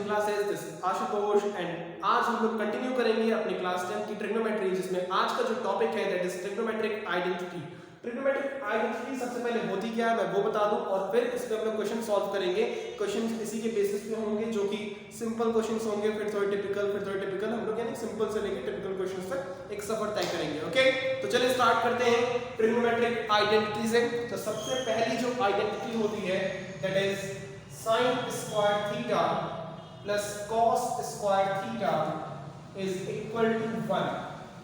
Classes, this is Ashutosh and आज हम लोग कंटिन्यू करेंगे अपनी क्लास 10 की ट्रिग्नोमेट्री, जिसमें आज का जो टॉपिक है that is trigonometric identity. Trigonometric identity सबसे पहले होती क्या है मैं वो बता दूं और फिर इस पे हम लोग क्वेश्चन सॉल्व करेंगे। क्वेश्चन इसी के बेसिस पे होंगे जो कि सिंपल क्वेश्चंस होंगे, फिर थोड़े टिपिकल, हम लोग यानी सिंपल से लेकर टिपिकल क्वेश्चंस तक एक सफर तय करेंगे। ओके, तो चलिए स्टार्ट करते हैं ट्रिग्नोमेट्रिक आइडेंटिटी से। तो सबसे पहली जो आइडेंटिटी होती है that is sin square theta plus cos square theta is equal to 1.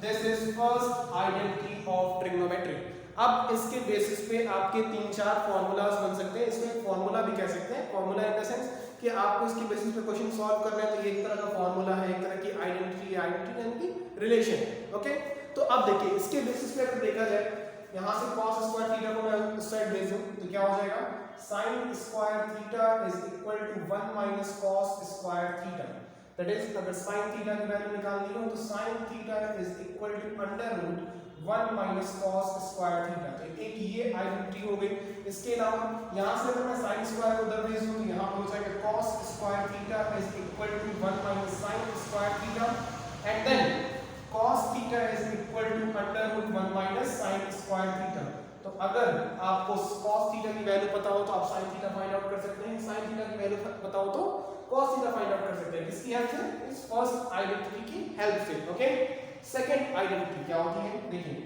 This is first identity of trigonometry. अब इसके बेसिस पे आपके 3-4 फॉर्मूलाज बन सकते हैं। इसमें फॉर्मूला भी कह सकते हैं, फॉर्मूला इन द सेंस कि आपको इसके बेसिस पे क्वेश्चन सॉल्व करना है, तो ये एक तरह का फॉर्मूला है, एक तरह की आइडेंटिटी यानी कि रिलेशन। ओके, तो अब देखिए इसके बेसिस पे अगर देखा जाए, यहाँ से cos स्क्वायर थीटा को मैं उस साइड भेज दूं तो क्या हो जाएगा, sin square theta is equal to 1 minus cos square theta. That is अगर sin थीटा की वैल्यू निकालनी हो तो sin theta is equal to under root 1 minus cos square theta. तो एक ये आइडेंटिटी हो गई। इसके अलावा यहाँ से अगर मैं sin स्क्वायर को उधर भेज दूं तो यहाँ हो जाएगा cos square theta is equal to 1 minus sin square theta and then cos theta is equal to under root 1 minus sin square theta. तो अगर आपको cos थीटा की वैल्यू पता हो तो आप sin थीटा फाइंड आउट कर सकते हैं, sin थीटा की वैल्यू पता हो तो cos थीटा फाइंड आउट कर सकते हैं। किसकी हेल्प से? इस फर्स्ट आइडेंटिटी की हेल्प से। ओके, सेकंड आइडेंटिटी क्या होती है देखिए,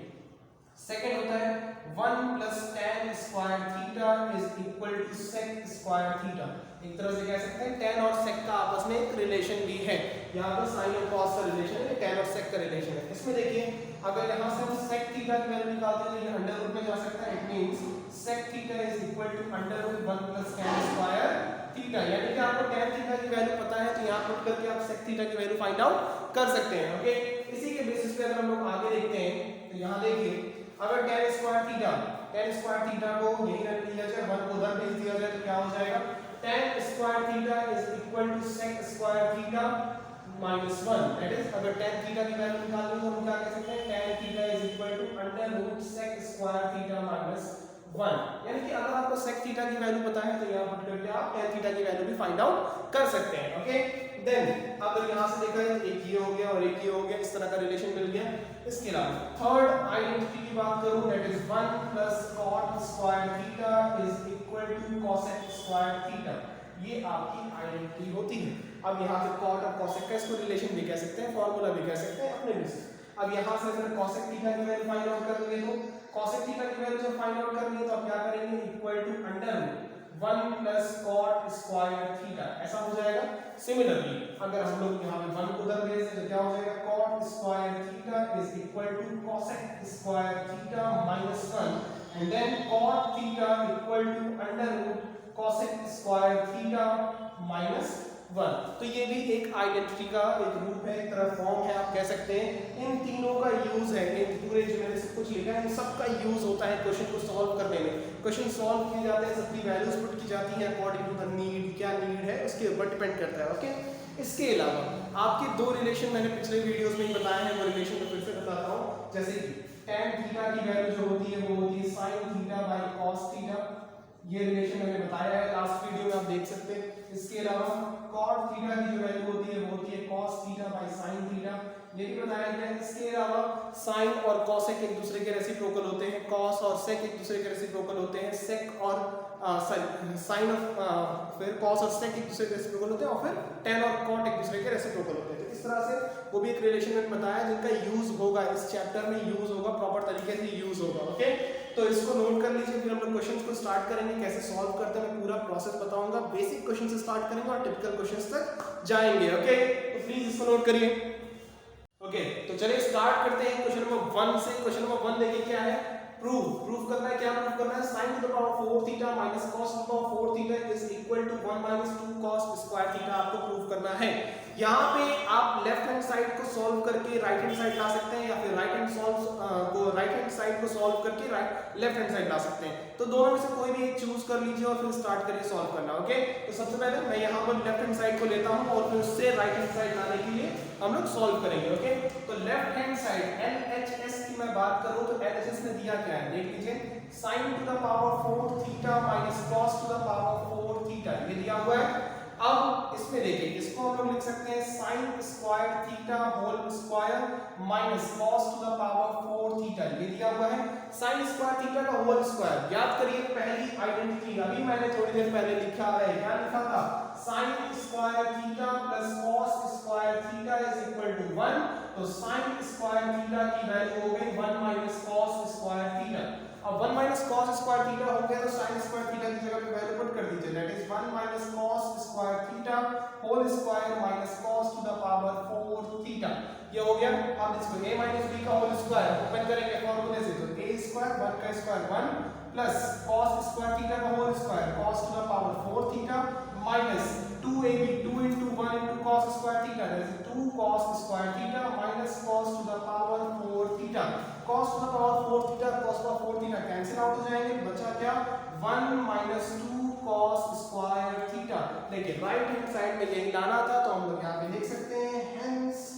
सेकंड होता है 1 plus tan square theta is equal to sec square theta. एक तरह से कह सकते हैं tan और sec का आपस में एक रिलेशन भी है। यहाँ पर sin और cos का रिलेशन है, tan और sec का रिलेशन है। इसमें देखिए अगर यहाँ से हम sec थीटा की वैल्यू निकालते हैं तो ये अंडर रूट में जा सकता है। It means sec theta is equal to under root 1 plus tan square theta. यानी कि आपको tan थीटा की वैल्यू पता है तो यहाँ पुट करके आप sec थीटा की वैल्यू फाइंड आउट कर सकते हैं। ओके, इसी के बेसिस पे अगर हम लोग आगे देखते हैं तो यहाँ देखिए अगर tan स्क्वायर थीटा को यही रख लिया जाए, 1 को उधर भेज दिया जाए तो क्या हो जाएगा, tan square theta is equal to sec square theta minus 1। That is अगर tan थीटा की वैल्यू निकालनी हो तो हम क्या कह सकते हैं, tan theta is equal to under root sec square theta minus 1। यानी कि अगर आपको sec थीटा की वैल्यू पता है तो यहां पुट करके आप tan थीटा की वैल्यू भी फाइंड आउट कर सकते हैं। ओके, देन अगर यहां से देखा जाए एक ये हो गया और एक ये हो गया, इस तरह का रिलेशन मिल गया। इसके अलावा थर्ड आइडेंटिटी की बात करूं that is 1 plus cot square theta is equal to cosec square theta. ये आपकी आइडेंटिटी होती है। अब यहाँ पे cot और cosec का इसको रिलेशन भी कह सकते हैं, फॉर्मूला भी कह सकते हैं अपने बेसिस। अब यहाँ से अगर cosec थीटा की वैल्यू फाइंड आउट करेंगे तो cosec थीटा की वैल्यू जब फाइंड आउट करनी है तो आप क्या करेंगे, equal to under root 1 plus cot square theta, ऐसा हो जाएगा। सिमिलरली अगर हम लोग यहाँ पे 1 को उधर भेज दें तो क्या हो जाएगा, cot square theta is equal to cosec square theta minus 1 and then cot theta equal to under root cosec square theta minus 1। तो ये भी एक आइडेंटिटी का एक रूप है, एक तरह फॉर्म है, आप कह सकते हैं। इन तीनों का यूज है, इन पूरे जो मैंने सब कुछ लिखा है इन सब का यूज होता है क्वेश्चन को सॉल्व करने में। क्वेश्चन सॉल्व किए जाते हैं, सबकी वैल्यूज पुट की जाती हैं अकॉर्डिंग टू द नीड, क्या नीड है उसके ऊपर डिपेंड करता है। ओके, इसके अलावा आपके दो रिलेशन मैंने पिछले वीडियोस में ही बताए हैं, वो रिलेशन को फिर से बताता हूँ। जैसे कि tan थीटा की वैल्यू जो होती है वो होती है sin theta by cos theta. ये रिलेशन मैंने बताया है लास्ट वीडियो में, आप देख सकते हैं। इसके अलावा cot थीटा की जो वैल्यू होती है वो होती है cos theta by sin theta, ये भी बताया गया है। इसके अलावा sin और cosec एक दूसरे के रेसिप्रोकल होते हैं, cos और sec एक दूसरे के रेसिप्रोकल होते हैं, sec और sin और फिर cos और sec एक दूसरे के रेसिप्रोकल होते हैं और फिर tan और cot एक दूसरे के रेसिप्रोकल होते हैं। तो इस तरह से वो भी एक रिलेशन मैंने बताया जिनका यूज होगा इस चैप्टर में, यूज होगा प्रॉपर तरीके से यूज होगा। ओके, तो इसको नोट कर लीजिए, फिर हम लोग क्वेश्चंस को स्टार्ट करेंगे, कैसे सॉल्व करते हैं मैं पूरा प्रोसेस बताऊंगा। बेसिक क्वेश्चन से स्टार्ट करेंगे और टिपिकल क्वेश्चंस तक जाएंगे। ओके, तो प्लीज इसको नोट करिए। ओके, तो चलिए स्टार्ट करते हैं क्वेश्चन नंबर 1 से। क्वेश्चन नंबर 1 देखिए क्या है, प्रूफ करना है। क्या प्रूफ करना है, sin to the power 4 theta minus cos to the power 4 theta is equal to 1 minus 2 cos square theta आपको प्रूफ करना है। यहाँ पे आप लेफ्ट हैंड साइड को सॉल्व करके राइट हैंड साइड ला सकते हैं या फिर राइट हैंड साइड को सॉल्व करके लेफ्ट हैंड साइड ला सकते हैं। तो दोनों में से कोई भी एक चूज कर लीजिए और फिर स्टार्ट करिए सॉल्व करना। ओके, तो सबसे पहले मैं यहाँ पर लेफ्ट हैंड साइड को लेता हूँ और फिर उससे राइट हैंड साइड लाने के लिए हम लोग सॉल्व करेंगे। ओके, तो लेफ्ट हैंड साइड LHS की मैं बात करूँ तो LHS ने दिया क्या है देख लीजिए, sin to the power 4 theta minus cos to the power 4 theta, ये दिया हुआ है। अब इसमें देखिए इसको minus cos to the power 4 theta, ये दिया हुआ है sin स्क्वायर थीटा का होल स्क्वायर। याद करिए पहली आइडेंटिटी अभी मैंने थोड़ी देर पहले लिखा है, क्या लिखा था, sin square theta plus cos square theta is equal to 1। तो sin स्क्वायर थीटा की वैल्यू हो गई 1 माइनस cos स्क्वायर थीटा। अब 1 माइनस cos स्क्वायर थीटा हो गया तो sin स्क्वायर थीटा की जगह पे वैल्यू पुट कर दीजिए, that is 1 minus cos square theta whole square minus cos to the power 4 theta, ये हो गया। अब इसको a माइनस b का होल स्क्वायर ओपन करेंगे फॉर्मूले से, तो a स्क्वायर 1 का square 1 plus cos square theta का whole square cos to the power 4 theta minus 2ab 2 into 1 into cos square theta, that is 2 cos square theta minus cos to the power 4 theta. cos to the power 4 theta cos to the power 4 theta cancel out हो जाएंगे, बचा क्या 1 minus 2 cos square theta. देखिए right hand side में यही लाना था, तो हम लोग यहाँ पे लिख सकते हैं हेंस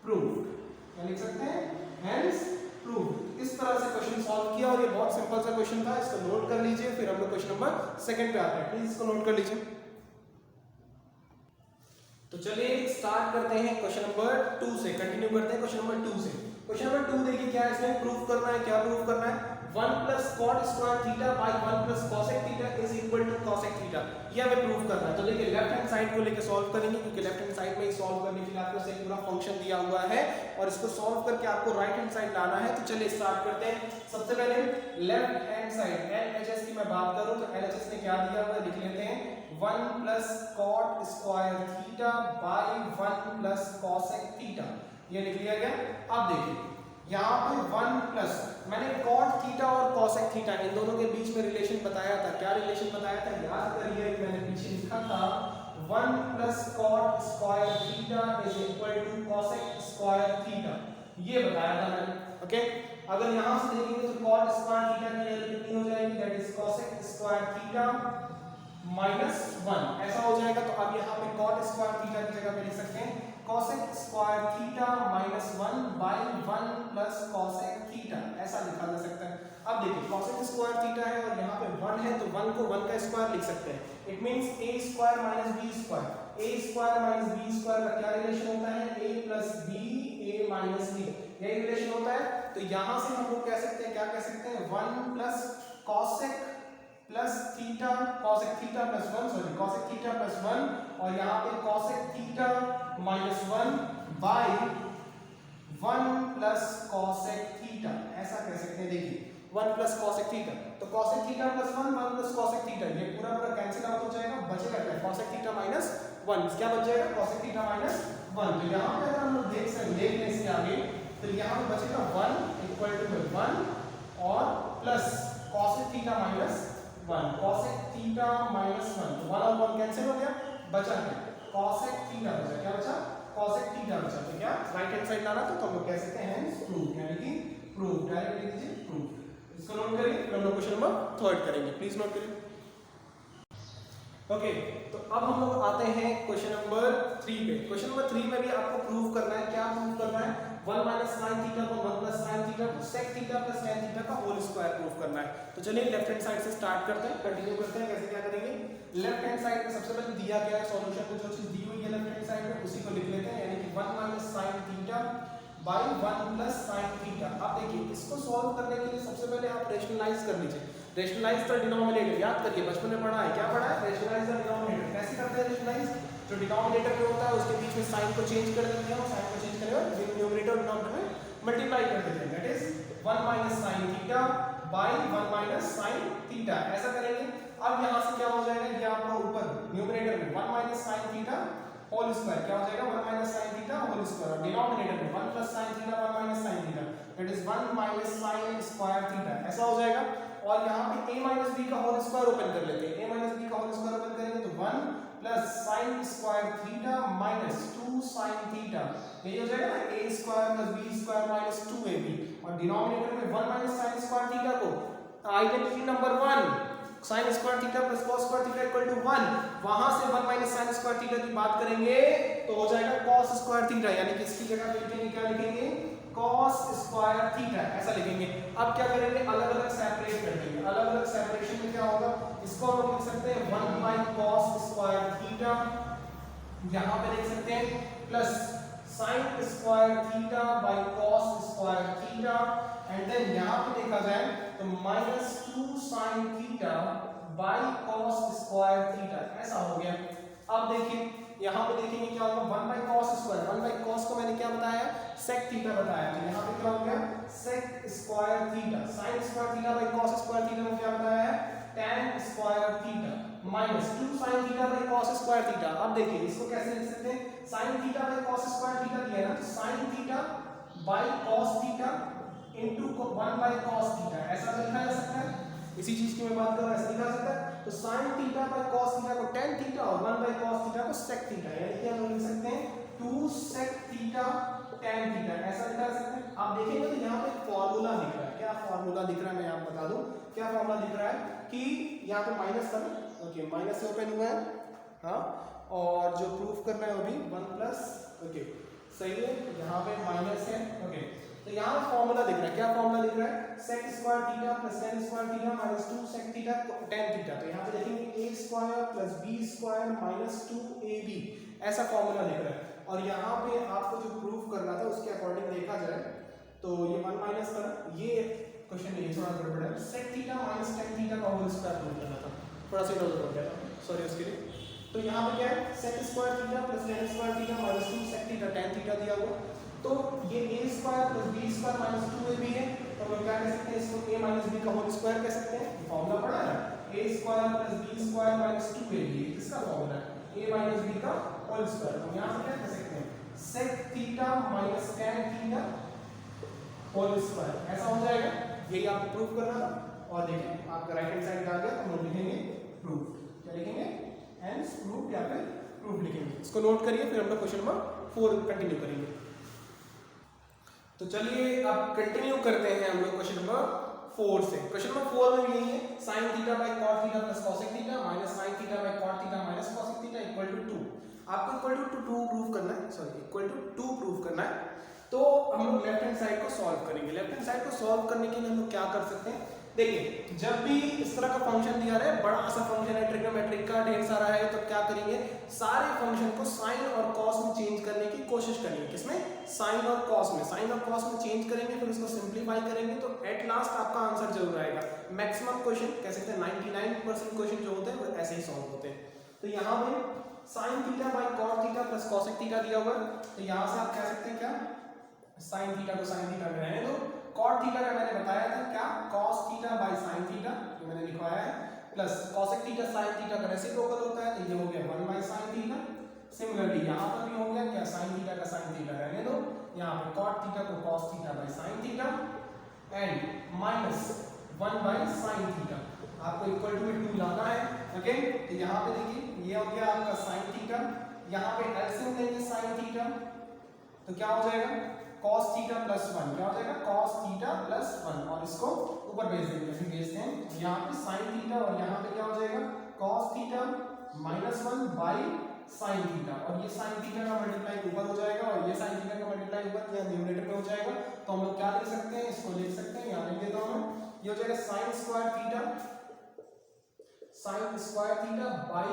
प्रूव्ड, क्या लिख सकते हैं, हेंस प्रूव्ड। इस तरह से क्वेश्चन सॉल्व किया और ये बहुत सिंपल सा क्वेश्चन था, इसको नोट कर लीजिए। फिर हम लोग क्वेश्चन नंबर 2 पे आते हैं, प्लीज इसको नोट कर लीजिए। तो चलिए स्टार्ट करते हैं क्वेश्चन नंबर 2 से, कंटिन्यू करते हैं क्वेश्चन नंबर 2 से। क्वेश्चन नंबर 2 देखिए क्या है, इसमें प्रूफ करना है, क्या प्रूफ करना है, 1 plus cot square theta by 1 plus cosec theta is equal to cosec theta, ये हमें प्रूफ करना है। तो देखिए लेफ्ट हैंड साइड को लेके सॉल्व करेंगे, क्योंकि लेफ्ट हैंड साइड में ही सॉल्व करने के लिए आपको एक पूरा फंक्शन दिया हुआ है और इसको सॉल्व करके आपको राइट हैंड साइड लाना है। तो चलिए स्टार्ट करते हैं। सबसे पहले लेफ्ट हैंड साइड LHS की मैं बात करूं तो LHS ने क्या दिया हुआ है लिख लेते हैं, 1 plus cot square theta by 1 plus cosec theta, ये लिख लिया गया। अब देखिए यहाँ पे 1 प्लस, मैंने cot थीटा और cosec थीटा इन दोनों के बीच में रिलेशन बताया था, क्या रिलेशन बताया था, याद करिए, मैंने पीछे लिखा था 1 plus cot square theta is equal to cosec square theta, ये बताया था मैंने। ओके, अगर यहाँ से देखेंगे तो cot स्क्वायर थीटा की वैल्यू कितनी हो जाएगी, that is cosec square theta minus 1, ऐसा हो जाएगा। तो अब यहाँ पे cot स्क्वायर थीटा की जगह पे लिख सकते हैं cosec square theta minus 1 by 1 plus cosec theta, ऐसा लिखा जा सकता है। अब देखिए cosec स्क्वायर थीटा है और यहाँ पे 1 है, तो 1 को 1 का स्क्वायर लिख सकते हैं, it means a square minus b square, a square minus b square का क्या रिलेशन होता है, a plus b a minus b, यही रिलेशन होता है। तो यहाँ से हम लोग कह सकते हैं, क्या कह सकते हैं, 1 plus cosec plus theta, cosec theta plus 1, sorry cosec theta plus 1 और यहाँ पे cosec theta minus 1 by 1 plus cosec theta, ऐसा कह सकते हैं। देखिए 1 प्लस cosec थीटा, तो cosec theta plus 1 1 plus cosec theta, ये पूरा पूरा कैंसिल आउट हो जाएगा, बचेगा क्या, cosec थीटा माइनस 1, क्या बच जाएगा, cosec थीटा माइनस 1। तो यहाँ पे अगर हम लोग देख लें इसके आगे, तो यहाँ पे बचेगा 1 इक्वल टू 1 और plus cosec theta minus 1, cosec theta minus 1, तो 1 और 1 कैंसिल हो गया, बचा क्या, cosec थीटा बचा, क्या बचा, cosec थीटा बचा। तो क्या राइट हैंड साइड लाना, तो हम लोग कह सकते हैं प्रूव, यानी कि प्रूव, डायरेक्ट लिख दीजिए प्रूव। इसको नोट करिए, फिर हम लोग क्वेश्चन नंबर 3 करेंगे, प्लीज नोट करिए। ओके, तो अब हम लोग आते हैं क्वेश्चन नंबर 3 पे। क्वेश्चन नंबर 3 में भी आपको प्रूव करना है, क्या प्रूव करना है, 1 माइनस sin थीटा को 1 प्लस sin थीटा को sec theta plus tan theta का होल स्क्वायर प्रूव करना है। तो चलिए लेफ्ट हैंड साइड से स्टार्ट करते हैं, कंटिन्यू करते हैं, कैसे क्या करेंगे। लेफ्ट हैंड साइड में सबसे पहले दिया गया है सॉल्यूशन को, जो चीज दी हुई है लेफ्ट हैंड साइड में उसी को लिख लेते हैं, यानी कि 1 minus sin theta by 1 plus sin theta. अब देखिए इसको सॉल्व करने के लिए सबसे पहले आप रेशनलाइज कर लीजिए, रेशनलाइज द डिनोमिनेटर, याद करिए बचपन में पढ़ा है, क्या पढ़ा है, रेशनलाइज द डिनोमिनेटर। कैसे करते हैं रेशनलाइज, जो डिनोमिनेटर में होता है उसके बीच में साइन को चेंज कर देते हैं और साइन को चेंज करने बाद न्यूमरेटर और डिनोमिनेटर में मल्टीप्लाई कर देते हैं, that is 1 minus sin theta by 1 minus sin theta, ऐसा करेंगे। अब यहां से क्या हो जाएगा, ये आपका ऊपर न्यूमरेटर में 1 minus sin theta whole square, क्या हो जाएगा 1 minus sin theta whole square, और डिनोमिनेटर में 1 plus sin theta 1 minus sin theta, that is 1 minus sin square theta, ऐसा हो जाएगा। और यहाँ पे a माइनस b का होल स्क्वायर ओपन कर लेते हैं, a माइनस b का होल स्क्वायर ओपन करेंगे तो 1 plus sin square theta minus 2 sin theta, ये हो जाएगा ना a square plus b square minus 2ab, और डिनोमिनेटर में 1 माइनस sin स्क्वायर थीटा को identity number 1 sin square theta plus cos square theta equal to 1, वहां से 1 माइनस sin स्क्वायर थीटा की बात करेंगे तो हो जाएगा cos स्क्वायर थीटा, यानी कि इसकी जगह पे लिखेंगे, क्या लिखेंगे, cos स्क्वायर थीटा, ऐसा लिखेंगे। अब क्या करेंगे, अलग अलग सेपरेट कर देंगे, अलग अलग सेपरेशन में क्या होगा, इसको हम लिख सकते हैं 1 बाय cos स्क्वायर थीटा, यहां पे लिख सकते हैं plus sine square theta by cos square theta and then यहाँ पे देखा जाए तो -2 sine theta by cos square theta ऐसा हो गया। अब देखिए यहाँ पे देखेंगे क्या होगा 1 by cos square, 1 by cos को मैंने क्या बताया सेक थीटा बताया, तो यहाँ पे क्या हो गया sec square theta, sine square theta by cos square theta को क्या बताया है tan square theta minus 2 sine theta by cos square theta. अब देखिए इसको कैसे लिख सकते हैं, sine theta by cos square theta दिया है ना, तो sine theta by cos theta into 1 by cos theta ऐसा लिखा जा सकता है। इसी चीज की मैं बात कर रहा हूं, ऐसा लिखा जा सकता है। तो sine theta by cos theta को tan थीटा और 1 बाई कॉस थीटा को sec थीटा, यानी कि हम लिख सकते हैं 2 sec थीटा tan थीटा ऐसा लिखा जा सकता है। आप देखेंगे तो यहाँ पे फॉर्मूला दिख रहा है, क्या फॉर्मूला दिख रहा है मैं आपको बता दूं, क्या फॉर्मूला दिख रहा है कि यहाँ पे माइनस था ना, ओके माइनस से ओपन हुआ है, हाँ, और जो प्रूफ करना है वो भी 1 प्लस, ओके सही है, यहाँ पे माइनस है, ओके तो यहाँ पे फॉर्मूला दिख रहा है, क्या फॉर्मूला दिख रहा है sec square theta plus tan square theta minus 2 sec theta tan theta, तो यहाँ पे देखेंगे a square plus b square minus 2ab ऐसा फॉर्मूला दिख रहा है। और यहाँ पे आपको जो प्रूफ करना था उसके अकॉर्डिंग देखा जाए तो ये 1 माइनस था, ये क्वेश्चन नहीं थोड़ा गड़बड़ है, sec theta minus tan theta का होल स्क्वायर प्रूफ करना था, थोड़ा सा इधर हो गया था, सॉरी उसके लिए। तो यहाँ पे क्या है sec square theta plus tan square theta minus 2 sec theta tan theta दिया हुआ, तो ये a square plus b square minus 2ab है, तो हम क्या कह सकते हैं इसको a माइनस b का होल स्क्वायर कह सकते हैं, फॉर्मूला पढ़ा है ना, a square plus b square minus 2ab किसका फॉर्मूला है a माइनस b का होल स्क्वायर। हम यहाँ से क्या कह सकते हैं sec theta minus tan theta whole square ऐसा हो जाएगा, यही आपको प्रूफ करना था। और देखिए आपका राइट हैंड साइड आ गया, तो हम लिखेंगे प्रूफ, क्या लिखेंगे हेंस प्रूफ या फिर प्रूफ लिखेंगे, इसको नोट करिए, फिर हम लोग क्वेश्चन नंबर 4 कंटिन्यू करेंगे। तो चलिए अब कंटिन्यू करते हैं हम लोग क्वेश्चन नंबर 4 से। क्वेश्चन नंबर 4 में भी यही है, sin theta by cot theta plus cosec theta minus sin theta by cot theta minus cosec theta equal to 2। आपको इक्वल टू 2 प्रूफ करना है, सॉरी इक्वल टू 2 प्रूफ करना है। तो हम लोग लेफ्ट हैंड साइड को सॉल्व करेंगे। लेफ्ट हैंड साइड को सॉल्व करने के लिए हम लोग क्या कर सकते हैं, देखिए जब भी इस तरह का फंक्शन दिया रहे, बड़ा सा फंक्शन है ट्रिग्नोमेट्रिक का ढेर सारा है, तो क्या करेंगे सारे फंक्शन को साइन और कॉस में चेंज करने की कोशिश करेंगे। किसमें, साइन और कॉस में, साइन और कॉस में चेंज करेंगे, फिर इसको सिंप्लीफाई करेंगे, तो एट लास्ट आपका आंसर जरूर आएगा। मैक्सिमम क्वेश्चन कह सकते हैं 99% क्वेश्चन जो होते हैं वो ऐसे ही सॉल्व होते हैं। तो यहाँ पे sine theta by cot theta plus cosec theta दिया हुआ है, तो यहाँ से आप कह सकते हैं क्या साइन थीटा को साइन थीटा में रहने दो, कॉट थीटा का मैंने बताया था क्या cos theta by sine theta, जो मैंने लिखवाया है, plus cosec theta sine theta का रेसिप्रोकल होता है, तो ये हो गया 1 बाय साइन थीटा। सिमिलरली यहाँ पर भी हो गया क्या साइन थीटा का साइन थीटा रहने दो, यहाँ पे कॉट थीटा को cos theta by sine theta and minus 1 by sine theta, आपको इक्वल टू 2 लाना है। ओके, तो यहाँ पे देखिए ये हो गया आपका साइन थीटा, यहाँ पे एलसीएम लेंगे साइन थीटा, तो क्या हो जाएगा cos थीटा प्लस 1, क्या हो जाएगा cos थीटा प्लस 1, और इसको ऊपर भेज देंगे, फिर भेजते हैं यहाँ पे sin थीटा और यहाँ पे क्या हो जाएगा cos theta minus 1 by sin theta, और ये sin थीटा का मल्टीप्लाई ऊपर हो जाएगा और ये sin थीटा का मल्टीप्लाई ऊपर या न्यूमरेटर में हो जाएगा। तो हम लोग क्या लिख सकते हैं, इसको लिख सकते हैं, यहाँ लिख देता हूँ मैं, ये हो जाएगा sin square theta by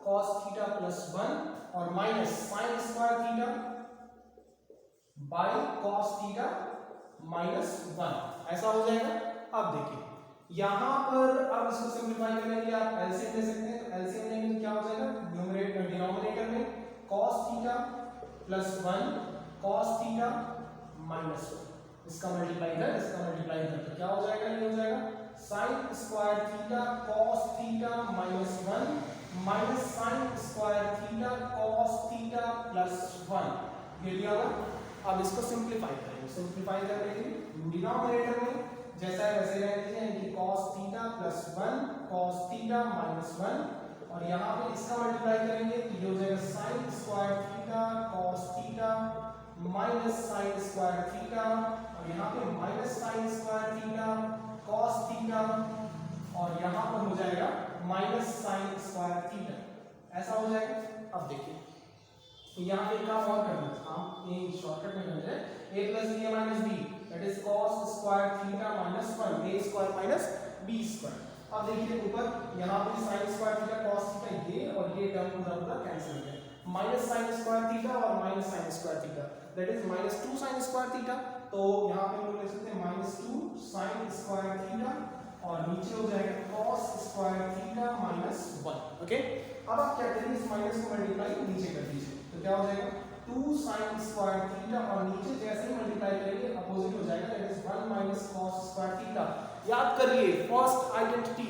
cos theta plus 1 और minus sin square theta by cos theta minus 1, ऐसा हो जाएगा। अब देखिए यहाँ पर अब इसको सिंपलीफाई करने के लिए आप एलसीएम ले सकते हैं, तो एलसीएम लेंगे तो क्या हो जाएगा न्यूमरेटर डिनोमिनेटर में cos theta plus 1 cos theta minus 1, इसका मल्टीप्लाई कर इसका मल्टीप्लाई कर, तो क्या हो जाएगा, ये हो जाएगा sin square theta cos theta minus 1 minus sin square theta cos theta plus 1, ये दिया हुआ। अब इसको सिंपलीफाई करेंगे, सिंपलीफाई करने के लिए डिनोमिनेटर में जैसा है वैसे रहने दीजिए, यानी कि cos theta plus 1 cos theta minus 1, और यहाँ पे इसका मल्टीप्लाई करेंगे तो ये हो जाएगा sin square theta cos theta minus sin square theta, और यहाँ पे minus sin square theta cos theta, और यहाँ पर हो जाएगा माइनस sin स्क्वायर थीटा, ऐसा हो जाएगा। अब देखिए यहाँ पे काम और करना है, हम ये शॉर्टकट में करते हैं a plus b minus b, that is cos square theta minus 1 a square minus b square. अब देखिए ऊपर यहाँ पे sin square theta cos theta ये और ये टर्म पूरा पूरा कैंसिल हो गया, माइनस साइन स्क्वायर थीटा और minus sign square theta, that is minus 2 sign square theta. तो यहाँ पे हम लोग लिख सकते हैं माइनस 2 साइन स्क्वायर थीटा और नीचे हो जाएगा cos square theta minus 1। Okay, अब आप क्या करेंगे, इस माइनस को मल्टीप्लाई नीचे कर दीजिए, तो क्या हो जाएगा 2 साइन स्क्वायर थीटा और नीचे जैसे ही मल्टीप्लाई करेंगे अपोजिट हो जाएगा, that is 1 minus cos square theta. याद करिए फर्स्ट आइडेंटिटी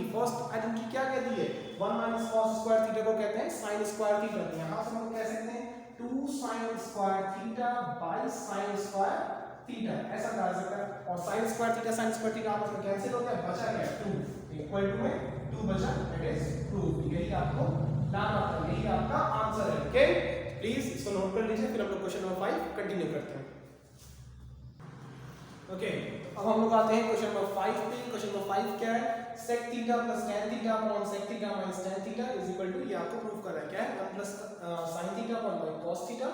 क्या कहती है, 1 माइनस cos स्क्वायर थीटा को कहते हैं sin स्क्वायर थीटा। यहां से हम कह सकते हैं 2 sin square theta bye sin square theta, ऐसा कहा जा सकता है। और sin स्क्वायर थीटा आपस में कैंसिल हो गया, बचा क्या 2 इक्वल टू में 2 बचा, दैट इज प्रूफ। यही आपको लाना था, यही आपका आंसर है। ओके, प्लीज इसको नोट कर लीजिए, फिर हम लोग क्वेश्चन नंबर 5 कंटिन्यू करते हैं। ओके, अब हम लोग आते हैं क्वेश्चन नंबर 5 पे। क्वेश्चन नंबर 5 क्या है, sec theta plus tan theta upon sec theta minus tan theta is equal to, ये आपको प्रूफ करना है क्या है, 1 plus sin theta upon cos theta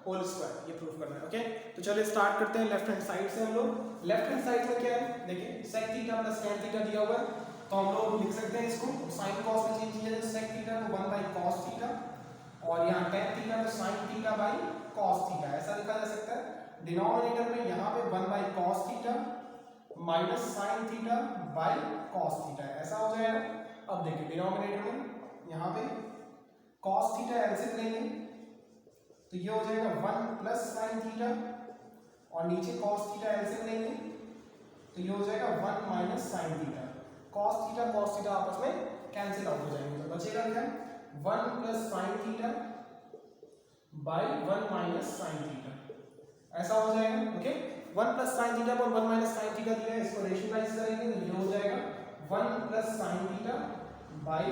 whole square, ये प्रूफ करना है। ओके, तो चलिए स्टार्ट करते हैं लेफ्ट हैंड साइड से। हम लोग लेफ्ट हैंड साइड में क्या है, देखिए sec theta plus tan theta दिया हुआ है, तो हम लोग लिख सकते हैं इसको sin cos में चेंज किया जाए, sec थीटा को 1 बाय cos थीटा और यहाँ tan थीटा को sin theta by cos theta, ऐसा लिखा जा सकता है। डिनोमिनेटर में यहाँ पे 1 by cos theta minus sin theta by cos theta, ऐसा हो जाएगा। अब देखिए डिनोमिनेटर में यहाँ पे cos थीटा एलसीएम लेंगे तो ये हो जाएगा 1 प्लस sin थीटा और नीचे cos थीटा एलसीएम लेंगे तो ये हो जाएगा 1 minus sin theta. cos theta आपस में कैंसिल आउट हो जाएंगे, तो बचेगा क्या 1 plus sin theta by 1 minus sin theta, ऐसा हो जाएगा। ओके, 1 प्लस sin थीटा पर 1 माइनस sin थीटा दिया है, इसको रेशनलाइज करेंगे तो ये हो जाएगा 1 plus sin theta by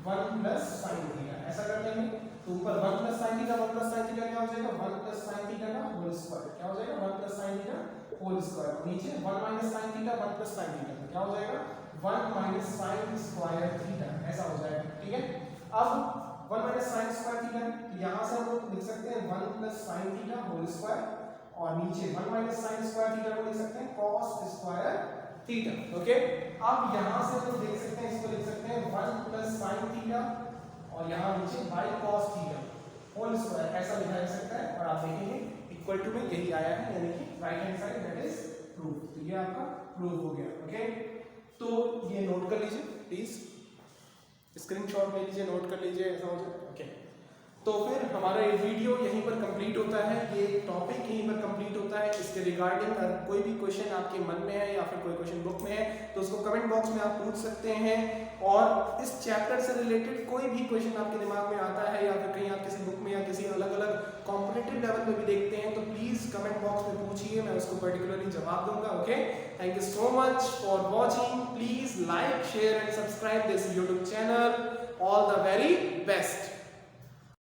1 plus sin theta, ऐसा कर लेंगे। तो ऊपर 1 प्लस sin थीटा क्या हो जाएगा 1 प्लस sin थीटा का होल स्क्वायर, क्या हो जाएगा 1 plus sin theta whole square, नीचे 1 minus sin theta 1 plus sin theta, तो क्या हो जाएगा 1 माइनस sin स्क्वायर थीटा, ऐसा हो जाएगा। ठीक है, अब 1 माइनस sin स्क्वायर थीटा, तो यहां से हम लोग लिख सकते हैं 1 plus sin theta whole square और नीचे 1 माइनस sin स्क्वायर थीटा को लिख सकते हैं cos स्क्वायर थीटा। ओके, अब यहां से हम देख सकते हैं, इसको लिख सकते हैं 1 प्लस sin थीटा और यहां नीचे by cos theta whole square, ऐसा लिखा जा सकता है। और आप देखेंगे इक्वल टू में यही आया है, यानी कि right hand side, that is proof. तो ये आपका प्रूफ हो गया। ओके, तो ये नोट कर लीजिए प्लीज, स्क्रीनशॉट ले लीजिए, नोट कर लीजिए, ऐसा हो जाए। ओके, तो फिर हमारा ये वीडियो यहीं पर कंप्लीट होता है, ये टॉपिक यहीं पर कंप्लीट होता है। इसके रिगार्डिंग अगर कोई भी क्वेश्चन आपके मन में है या फिर कोई क्वेश्चन बुक में है तो उसको कमेंट बॉक्स में आप पूछ सकते हैं। और इस चैप्टर से रिलेटेड कोई भी क्वेश्चन आपके दिमाग में आता है या फिर कहीं आप किसी बुक में या किसी अलग अलग कॉम्पिटिटिव लेवल पे भी देखते हैं तो प्लीज कमेंट बॉक्स में पूछिए, मैं उसको पर्टिकुलरली जवाब दूंगा। Okay, thank you so much for watching, please like share and subscribe this YouTube channel. All the very best.